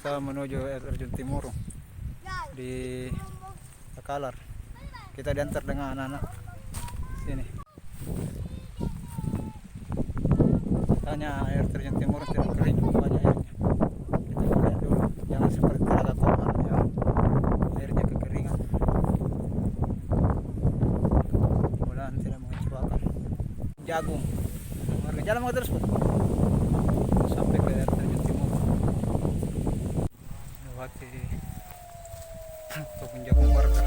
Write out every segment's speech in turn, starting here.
Kita menuju air terjun Timurung di Takalar. Kita diantar dengan anak-anak sini. Katanya air terjun Timurung tidak kering, banyak airnya. Kita lihat dulu, jangan seperti telaga Koman yang airnya kekeringan. Mudah-mudahan tidak mengecewakan. Jagung, jalan mau terus sampai ke air terjun Timurung. Lewati kebun jagung warga.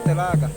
Telaga.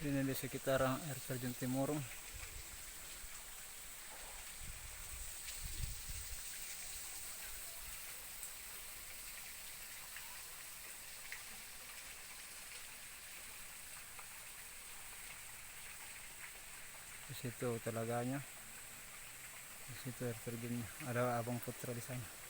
Ini di sekitar air terjun Timurung. Di situ telaganya, di situ air terjunnya. Ada Abang Putra di sana.